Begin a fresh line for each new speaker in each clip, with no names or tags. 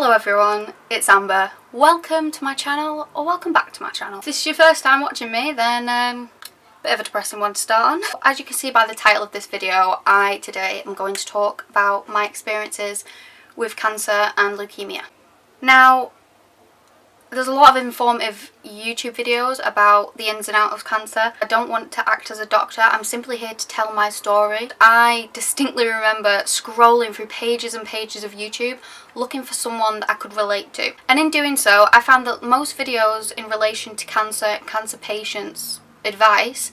Hello everyone, it's Amber. Welcome to my channel, or welcome back to my channel. If this is your first time watching me, then bit of a depressing one to start on. As you can see by the title of this video, I today am going to talk about my experiences with cancer and leukemia. Now, there's a lot of informative YouTube videos about the ins and outs of cancer. I don't want to act as a doctor, I'm simply here to tell my story. I distinctly remember scrolling through pages and pages of YouTube looking for someone that I could relate to. And in doing so, I found that most videos in relation to cancer patients' advice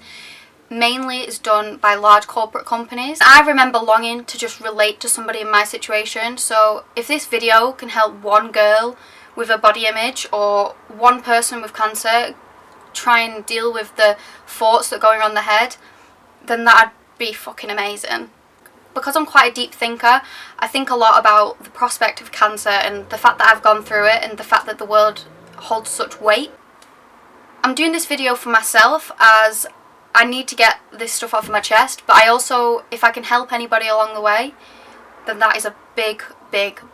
mainly is done by large corporate companies. I remember longing to just relate to somebody in my situation, so if this video can help one girl with a body image or one person with cancer try and deal with the thoughts that are going on in their head, then that'd be fucking amazing. Because I'm quite a deep thinker, I think a lot about the prospect of cancer and the fact that I've gone through it and the fact that the world holds such weight. I'm doing this video for myself as I need to get this stuff off my chest, but I also, if I can help anybody along the way, then that is a big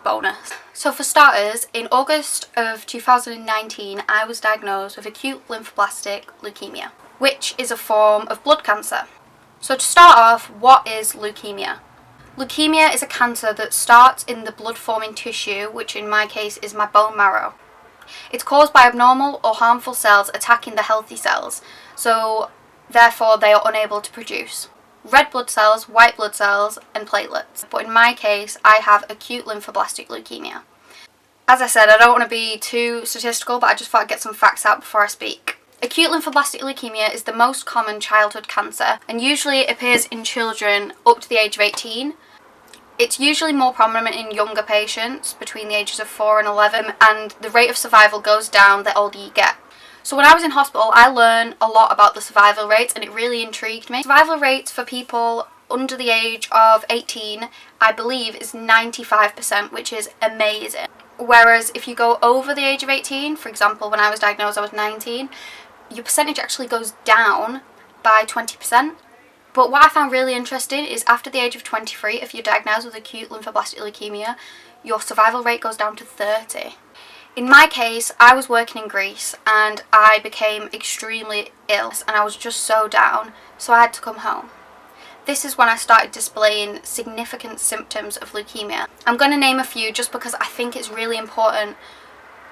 bonus. So for starters, in August of 2019 I was diagnosed with acute lymphoblastic leukemia, which is a form of blood cancer. So to start off, what is leukemia? Leukemia is a cancer that starts in the blood forming tissue, which in my case is my bone marrow. It's caused by abnormal or harmful cells attacking the healthy cells, so therefore they are unable to produce red blood cells, white blood cells and platelets. But in my case, I have acute lymphoblastic leukemia. As I said, I don't want to be too statistical, but I just thought I'd get some facts out before I speak. Acute lymphoblastic leukemia is the most common childhood cancer and usually it appears in children up to the age of 18. It's usually more prominent in younger patients between the ages of 4 and 11, and the rate of survival goes down the older you get. So when I was in hospital, I learned a lot about the survival rates and it really intrigued me. Survival rates for people under the age of 18, I believe, is 95%, which is amazing. Whereas if you go over the age of 18, for example, when I was diagnosed I was 19, your percentage actually goes down by 20%. But what I found really interesting is after the age of 23, if you're diagnosed with acute lymphoblastic leukemia, your survival rate goes down to 30. In my case, I was working in Greece and I became extremely ill and I was just so down, so I had to come home. This is when I started displaying significant symptoms of leukemia. I'm going to name a few just because I think it's really important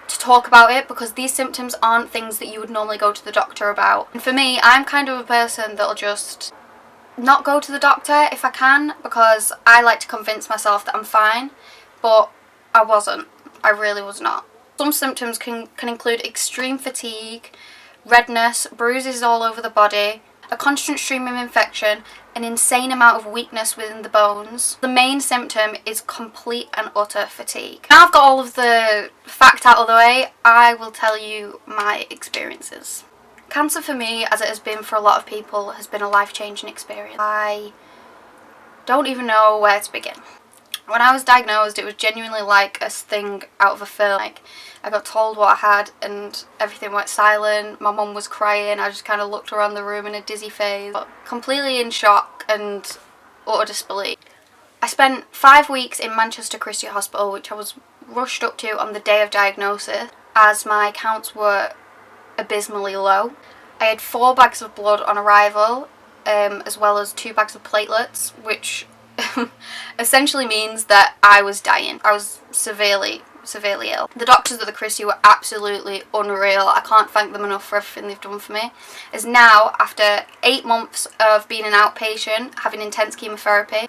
to talk about it, because these symptoms aren't things that you would normally go to the doctor about. And for me, I'm kind of a person that'll just not go to the doctor if I can, because I like to convince myself that I'm fine, but I wasn't. I really was not. Some symptoms can include extreme fatigue, redness, bruises all over the body, a constant stream of infection, an insane amount of weakness within the bones. The main symptom is complete and utter fatigue. Now I've got all of the facts out of the way, I will tell you my experiences. Cancer for me, as it has been for a lot of people, has been a life-changing experience. I don't even know where to begin. When I was diagnosed, it was genuinely like a thing out of a film. Like, I got told what I had and everything went silent. My mum was crying. I just kind of looked around the room in a dizzy phase, completely in shock and utter disbelief. I spent 5 weeks in Manchester Christie Hospital, which I was rushed up to on the day of diagnosis, as my counts were abysmally low. I had 4 bags of blood on arrival, as well as 2 bags of platelets, which essentially means that I was dying. I was severely ill. The doctors at the Christie were absolutely unreal. I can't thank them enough for everything they've done for me. As now, after 8 months of being an outpatient, having intense chemotherapy,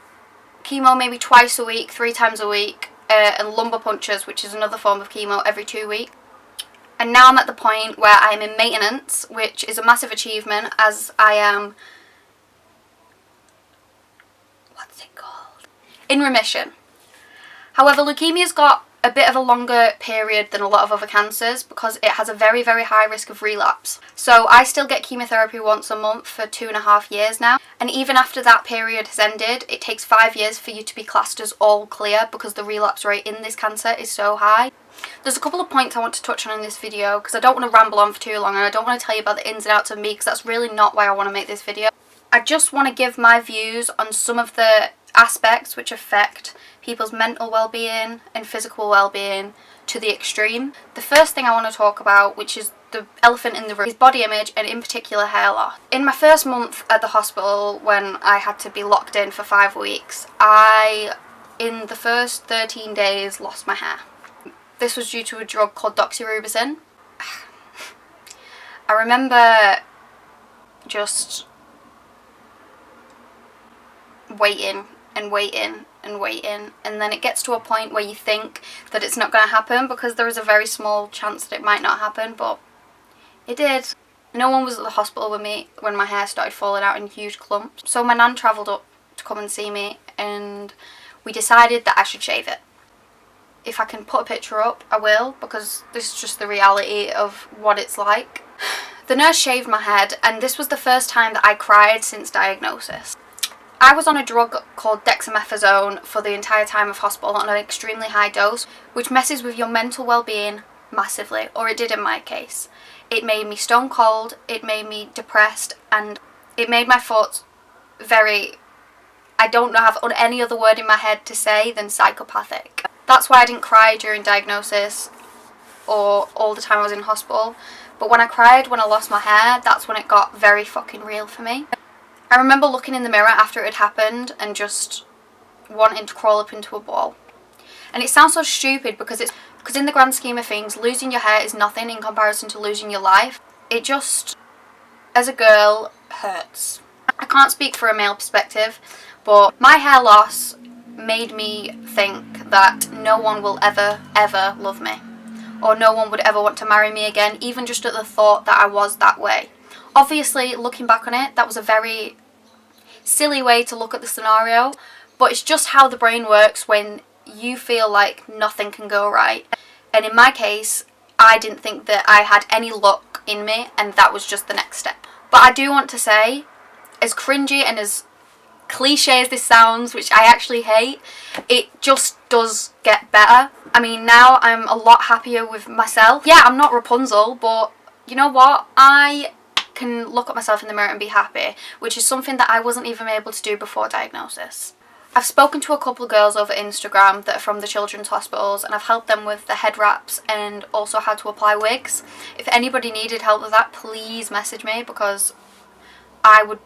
chemo maybe twice a week, 3 times a week, and lumbar punctures, which is another form of chemo, every 2 weeks. And now I'm at the point where I'm in maintenance, which is a massive achievement, as I am, what's it called? In remission. However, leukemia's got a bit of a longer period than a lot of other cancers because it has a very high risk of relapse. So I still get chemotherapy once a month for 2.5 years now, and even after that period has ended, it takes 5 years for you to be classed as all clear because the relapse rate in this cancer is so high. There's a couple of points I want to touch on in this video because I don't want to ramble on for too long and I don't want to tell you about the ins and outs of me because that's really not why I want to make this video. I just want to give my views on some of the aspects which affect people's mental well-being and physical well-being to the extreme. The first thing I want to talk about, which is the elephant in the room, is body image and in particular hair loss. In my first month at the hospital, when I had to be locked in for 5 weeks, in the first 13 days lost my hair. This was due to a drug called doxorubicin. I remember just waiting and waiting and waiting, and then it gets to a point where you think that it's not going to happen because there is a very small chance that it might not happen, but it did. No one was at the hospital with me when my hair started falling out in huge clumps, so my nan travelled up to come and see me, and we decided that I should shave it. If I can put a picture up, I will, because this is just the reality of what it's like. The nurse shaved my head, and this was the first time that I cried since diagnosis. I was on a drug called dexamethasone for the entire time of hospital on an extremely high dose, which messes with your mental well-being massively, or it did in my case. It made me stone cold, it made me depressed, and it made my thoughts very, I don't have any other word in my head to say than psychopathic. That's why I didn't cry during diagnosis or all the time I was in hospital, but when I cried when I lost my hair, that's when it got very fucking real for me. I remember looking in the mirror after it had happened and just wanting to crawl up into a ball. And it sounds so stupid because in the grand scheme of things, losing your hair is nothing in comparison to losing your life. It just, as a girl, hurts. I can't speak for a male perspective, but my hair loss made me think that no one will ever love me, or no one would ever want to marry me again, even just at the thought that I was that way. Obviously, looking back on it, that was a very silly way to look at the scenario, but it's just how the brain works when you feel like nothing can go right. And in my case, I didn't think that I had any luck in me, and that was just the next step. But I do want to say, as cringy and as cliche as this sounds, which I actually hate, it just does get better. I mean, now I'm a lot happier with myself. Yeah, I'm not Rapunzel, but you know what? I can look at myself in the mirror and be happy, which is something that I wasn't even able to do before diagnosis. I've spoken to a couple of girls over Instagram that are from the children's hospitals, and I've helped them with the head wraps and also how to apply wigs. If anybody needed help with that, please message me, because I would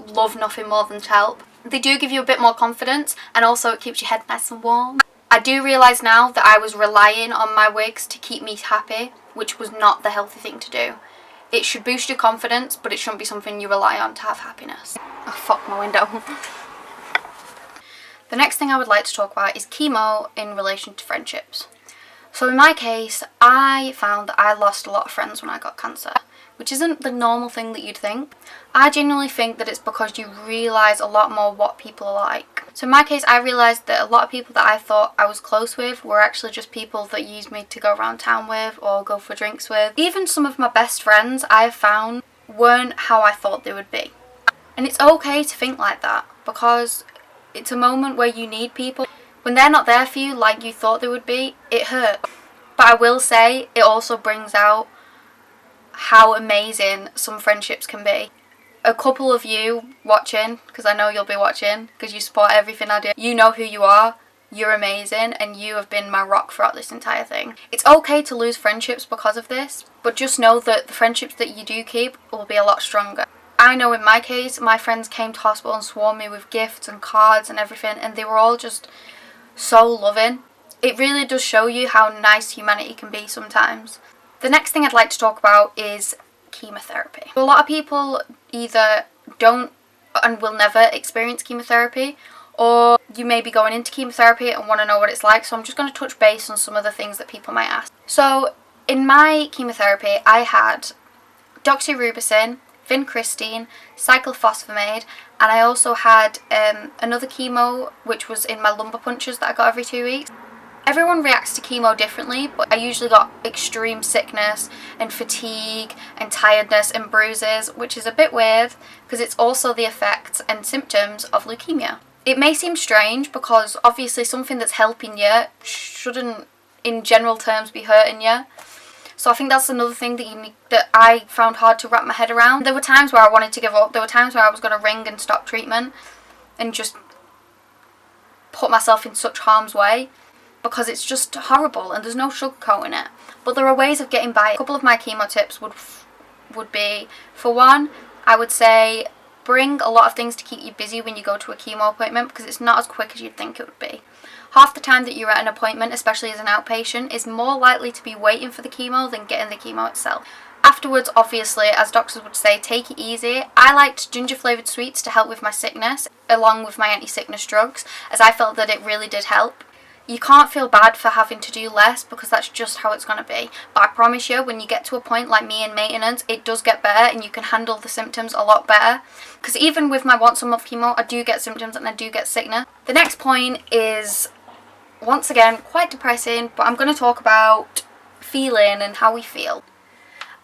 love nothing more than to help. They do give you a bit more confidence, and also it keeps your head nice and warm. I do realise now that I was relying on my wigs to keep me happy, which was not the healthy thing to do. It should boost your confidence, but it shouldn't be something you rely on to have happiness. Oh, fuck my window. The next thing I would like to talk about is chemo in relation to friendships. So in my case, I found that I lost a lot of friends when I got cancer, which isn't the normal thing that you'd think. I genuinely think that it's because you realise a lot more what people are like. So in my case, I realised that a lot of people that I thought I was close with were actually just people that used me to go around town with or go for drinks with. Even some of my best friends I have found weren't how I thought they would be. And it's okay to think like that, because it's a moment where you need people. When they're not there for you like you thought they would be, it hurts. But I will say, it also brings out how amazing some friendships can be. A couple of you watching, because I know you'll be watching, because you support everything I do, you know who you are, you're amazing, and you have been my rock throughout this entire thing. It's okay to lose friendships because of this, but just know that the friendships that you do keep will be a lot stronger. I know in my case, my friends came to hospital and swarmed me with gifts and cards and everything, and they were all just so loving. It really does show you how nice humanity can be sometimes. The next thing I'd like to talk about is chemotherapy. A lot of people either don't and will never experience chemotherapy, or you may be going into chemotherapy and want to know what it's like, so I'm just going to touch base on some of the things that people might ask. So in my chemotherapy, I had doxorubicin, vincristine, cyclophosphamide, and I also had another chemo which was in my lumbar punctures that I got every 2 weeks. Everyone reacts to chemo differently, but I usually got extreme sickness and fatigue and tiredness and bruises, which is a bit weird because it's also the effects and symptoms of leukemia. It may seem strange because obviously something that's helping you shouldn't in general terms be hurting you. So I think that's another thing that I found hard to wrap my head around. There were times where I wanted to give up. There were times where I was going to ring and stop treatment and just put myself in such harm's way. because it's just horrible and there's no sugarcoating it. But there are ways of getting by. A couple of my chemo tips would be, for one, I would say bring a lot of things to keep you busy when you go to a chemo appointment, because it's not as quick as you'd think it would be. Half the time that you're at an appointment, especially as an outpatient, is more likely to be waiting for the chemo than getting the chemo itself. Afterwards, obviously, as doctors would say, take it easy. I liked ginger flavoured sweets to help with my sickness, along with my anti-sickness drugs, as I felt that it really did help. You can't feel bad for having to do less, because that's just how it's going to be. But I promise you, when you get to a point like me in maintenance, it does get better and you can handle the symptoms a lot better. Because even with my once a month chemo, I do get symptoms and I do get sickness. The next point is, once again, quite depressing, but I'm going to talk about feeling and how we feel.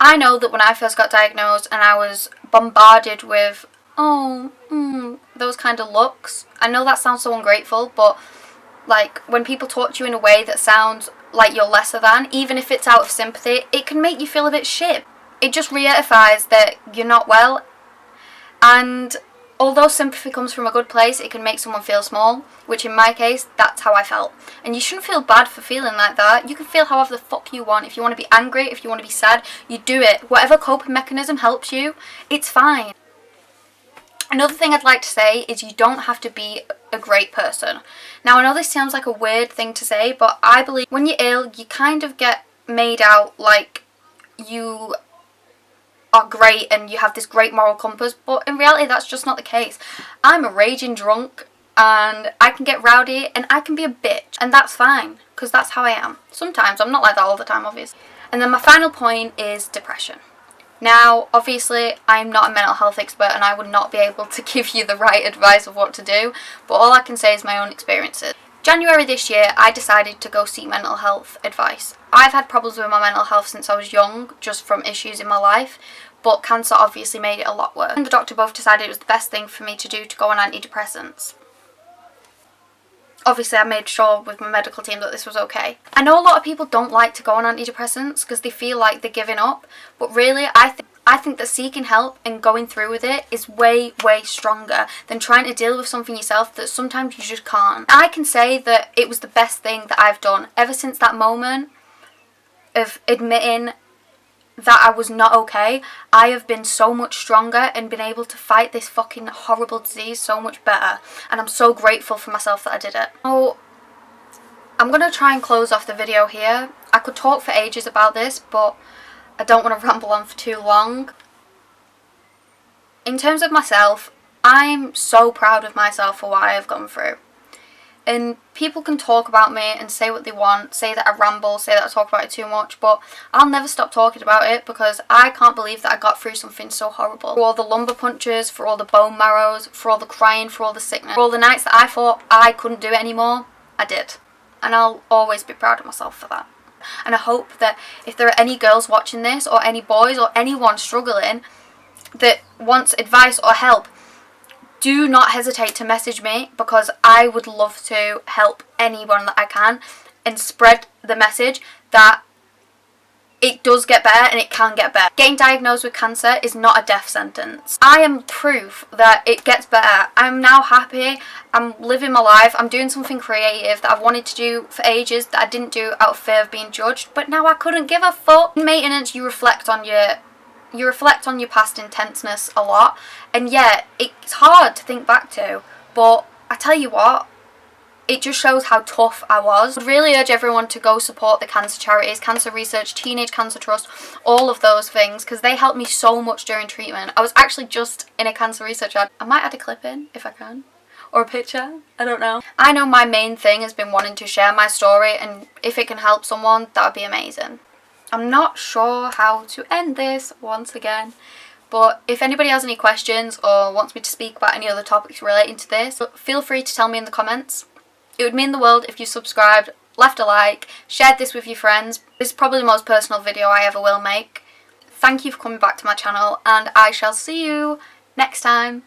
I know that when I first got diagnosed and I was bombarded with, those kind of looks, I know that sounds so ungrateful, but like when people talk to you in a way that sounds like you're lesser than, even if it's out of sympathy, it can make you feel a bit shit. It just reiterates that you're not well, and although sympathy comes from a good place, it can make someone feel small, which in my case, that's how I felt. And you shouldn't feel bad for feeling like that. You can feel however the fuck you want. If you want to be angry, if you want to be sad, you do it. Whatever coping mechanism helps you, it's fine. Another thing I'd like to say is you don't have to be a great person. Now, I know this sounds like a weird thing to say, but I believe when you're ill, you kind of get made out like you are great and you have this great moral compass, but in reality that's just not the case. I'm a raging drunk and I can get rowdy and I can be a bitch, and that's fine, because that's how I am. Sometimes, I'm not like that all the time, obviously. And then my final point is depression. Now, obviously, I'm not a mental health expert and I would not be able to give you the right advice of what to do, but all I can say is my own experiences. January this year, I decided to go seek mental health advice. I've had problems with my mental health since I was young, just from issues in my life, but cancer obviously made it a lot worse. And the doctor both decided it was the best thing for me to do to go on antidepressants. Obviously, I made sure with my medical team that this was okay. I know a lot of people don't like to go on antidepressants because they feel like they're giving up, but really, I think that seeking help and going through with it is way, way stronger than trying to deal with something yourself that sometimes you just can't. I can say that it was the best thing that I've done ever since that moment of admitting that I was not okay. I have been so much stronger and been able to fight this fucking horrible disease so much better, and I'm so grateful for myself that I did it. So I'm going to try and close off the video here. I could talk for ages about this, but I don't want to ramble on for too long. In terms of myself, I'm so proud of myself for what I have gone through. And people can talk about me and say what they want, say that I ramble, say that I talk about it too much, but I'll never stop talking about it because I can't believe that I got through something so horrible. For all the lumbar punctures, for all the bone marrows, for all the crying, for all the sickness, for all the nights that I thought I couldn't do it anymore, I did. And I'll always be proud of myself for that. And I hope that if there are any girls watching this, or any boys, or anyone struggling that wants advice or help, do not hesitate to message me, because I would love to help anyone that I can and spread the message that it does get better and it can get better. Getting diagnosed with cancer is not a death sentence. I am proof that it gets better. I'm now happy, I'm living my life, I'm doing something creative that I've wanted to do for ages that I didn't do out of fear of being judged, but now I couldn't give a fuck. In maintenance, you reflect on your past intenseness a lot, and yeah, it's hard to think back to, but I tell you what, it just shows how tough I was. I would really urge everyone to go support the cancer charities, Cancer Research, Teenage Cancer Trust, all of those things, because they helped me so much during treatment. I was actually just in a Cancer Research ad. I might add a clip in if I can, or a picture, I don't know. I know my main thing has been wanting to share my story, and if it can help someone, that would be amazing. I'm not sure how to end this once again, but if anybody has any questions or wants me to speak about any other topics relating to this, feel free to tell me in the comments. It would mean the world if you subscribed, left a like, shared this with your friends. This is probably the most personal video I ever will make. Thank you for coming back to my channel, and I shall see you next time.